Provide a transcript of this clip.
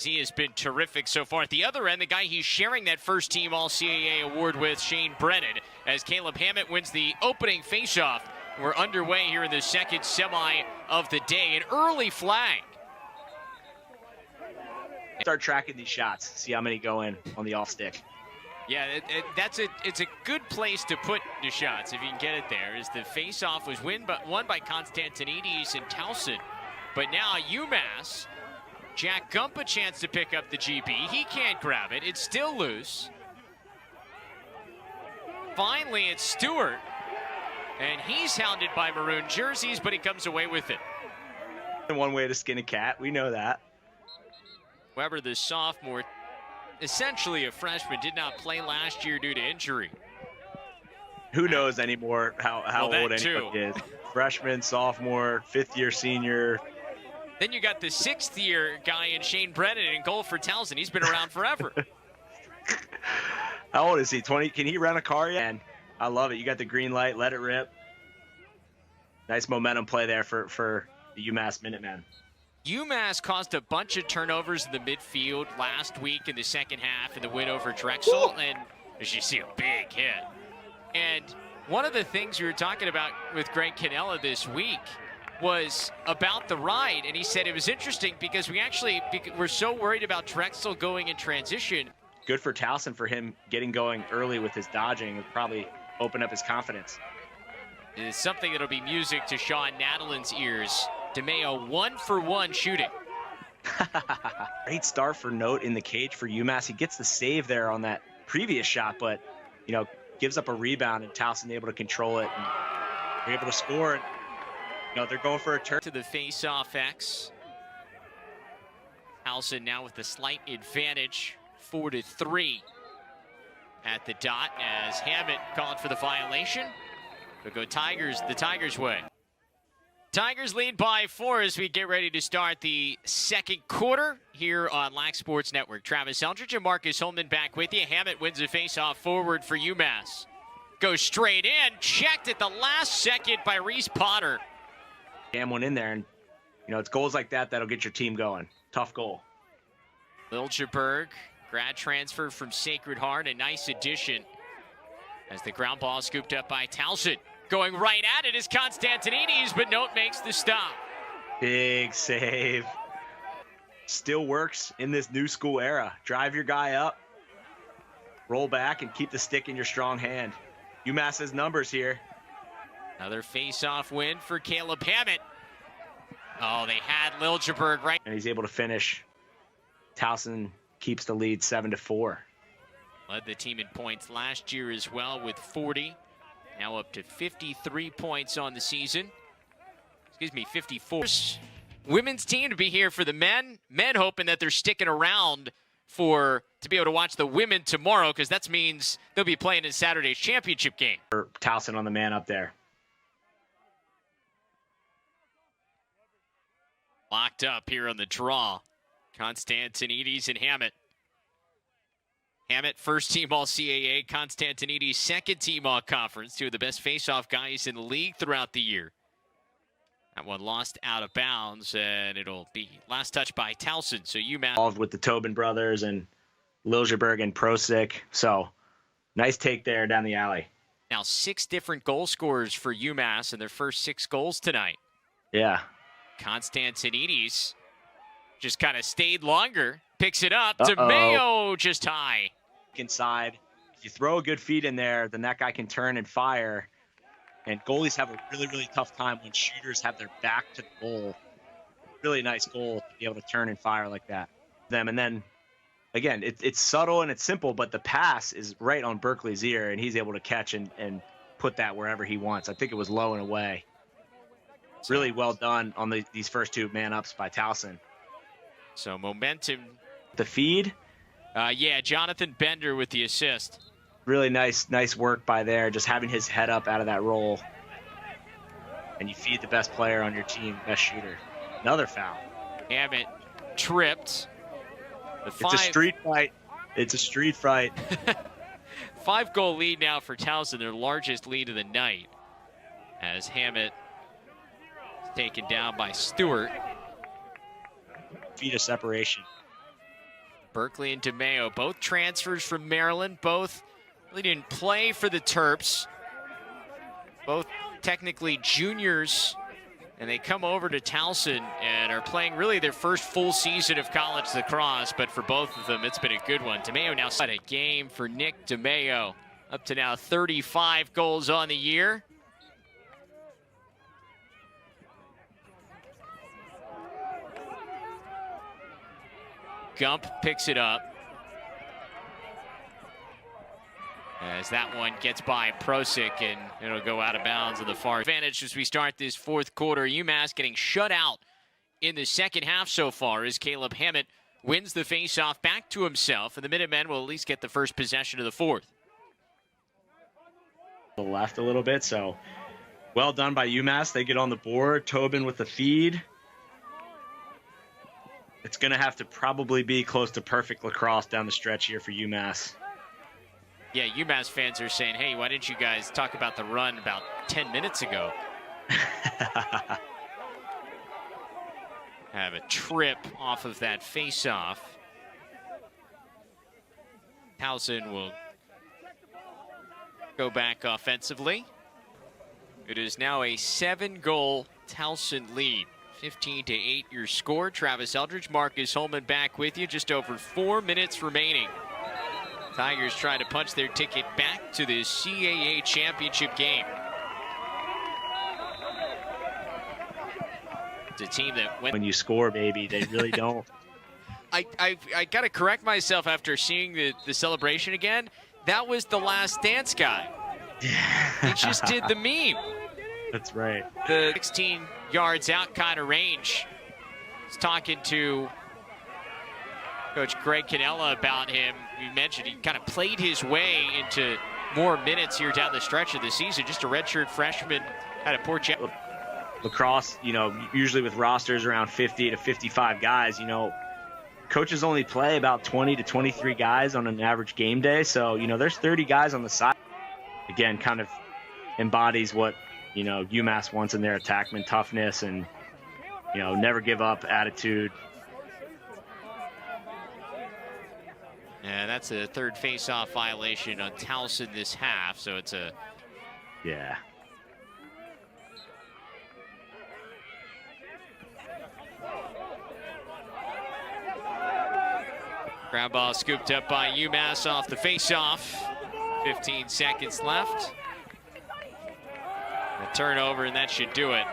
He has been terrific so far. At the other end, the guy he's sharing that first team All-CAA award with, Shane Brennan, as Caleb Hammett wins the opening faceoff. We're underway here in the second semi of the day. An early flag. Start tracking these shots, see how many go in on the off stick. Yeah, it's a good place to put the shots if you can get it there. As the faceoff was won by Constantinides and Towson, but now UMass. Jack Gump a chance to pick up the GB. He can't grab it. It's still loose. Finally, it's Stewart. And he's hounded by maroon jerseys, but he comes away with it. One way to skin a cat. We know that. Weber, the sophomore, essentially a freshman, did not play last year due to injury. Who knows anymore how old anybody is. Freshman, sophomore, fifth-year senior. Then you got the sixth-year guy in Shane Brennan in goal for Towson. He's been around forever. How old is he? 20? Can he rent a car yet? And I love it. You got the green light. Let it rip. Nice momentum play there for the UMass Minutemen. UMass caused a bunch of turnovers in the midfield last week in the second half in the win over Drexel. And as you see, a big hit. And one of the things we were talking about with Greg Cannella this week was about the ride, and he said it was interesting because we're so worried about Drexel going in transition. Good for Towson for him getting going early with his dodging. It probably opened up his confidence. It is something that'll be music to Sean Nadalin's ears. DeMeo 1-for-1 shooting. Great start for Note in the cage for UMass. He gets the save there on that previous shot, but gives up a rebound, and Towson able to control it and they're able to score it. They're going for a turn. To the face-off X. Towson now with the slight advantage, 4-3 at the dot as Hammett called for the violation. We'll go Tigers the Tigers way. Tigers lead by 4 as we get ready to start the second quarter here on Lac Sports Network. Travis Eldridge and Marcus Holman back with you. Hammett wins a face-off forward for UMass. Goes straight in, checked at the last second by Reese Potter. Jam one in there, and it's goals like that that'll get your team going. Tough goal. Liljeburg, grad transfer from Sacred Heart, a nice addition as the ground ball scooped up by Towson. Going right at it is Constantinides, but Note makes the stop. Big save. Still works in this new school era. Drive your guy up, roll back, and keep the stick in your strong hand. UMass has numbers here. Another face-off win for Caleb Hammett. Oh, they had Liljeburg right. And he's able to finish. Towson keeps the lead 7-4. Led the team in points last year as well with 40. Now up to 53 points on the season. 54. Women's team to be here for the men. Men hoping that they're sticking around to be able to watch the women tomorrow, because that means they'll be playing in Saturday's championship game. Towson on the man up there. Locked up here on the draw. Constantinides and Hammett. Hammett, first team All-CAA. Constantinides, second team All-Conference. Two of the best face-off guys in the league throughout the year. That one lost out of bounds, and it'll be last touch by Towson. So UMass involved with the Tobin brothers and Liljeburg and Prosick. So nice take there down the alley. Now 6 different goal scorers for UMass in their first 6 goals tonight. Yeah. Constantinides just kind of stayed longer. Picks it up. DeMeo just high. Inside. If you throw a good feed in there, then that guy can turn and fire. And goalies have a really, really tough time when shooters have their back to the goal. Really nice goal to be able to turn and fire like that. And then, again, it's subtle and it's simple, but the pass is right on Berkeley's ear, and he's able to catch and put that wherever he wants. I think it was low and away. Really well done on these first 2 man-ups by Towson. So momentum. The feed? Yeah, Jonathan Bender with the assist. Really nice work by there, just having his head up out of that roll. And you feed the best player on your team, best shooter. Another foul. Hammett tripped. It's a street fight. It's a street fight. 5-goal lead now for Towson, their largest lead of the night. As Hammett is taken down by Stewart. Feet of separation. Berkeley and DeMeo, both transfers from Maryland, both really didn't play for the Terps. Both technically juniors, and they come over to Towson and are playing really their first full season of college lacrosse, but for both of them, it's been a good one. DeMeo now set a game for Nick DeMeo, up to now 35 goals on the year. Gump picks it up as that one gets by Prosick, and it'll go out of bounds on the far advantage as we start this fourth quarter. UMass getting shut out in the second half so far as Caleb Hammett wins the faceoff back to himself, and the Minutemen will at least get the first possession of the fourth. Left a little bit, so well done by UMass. They get on the board. Tobin with the feed. It's going to have to probably be close to perfect lacrosse down the stretch here for UMass. Yeah, UMass fans are saying, hey, why didn't you guys talk about the run about 10 minutes ago? Have a trip off of that face-off. Towson will go back offensively. It is now a 7-goal Towson lead. 15-8 your score. Travis Eldridge, Marcus Holman back with you. Just over 4 minutes remaining. Tigers trying to punch their ticket back to the CAA championship game. It's a team that went... When you score, baby, they really don't. I got to correct myself after seeing the celebration again. That was the Last Dance guy. He just did the meme. That's right. The 16 yards out kind of range. He's talking to Coach Greg Cannella about him. You mentioned he kind of played his way into more minutes here down the stretch of the season. Just a redshirt freshman, had a poor check. Lacrosse, usually with rosters around 50 to 55 guys, coaches only play about 20 to 23 guys on an average game day. So, there's 30 guys on the side. Again, kind of embodies what, UMass wants in their attackman toughness and, never give up attitude. Yeah, that's a third face-off violation on Towson this half, so it's a... Yeah. Ground ball scooped up by UMass off the face-off. 15 seconds left. A turnover, and that should do it.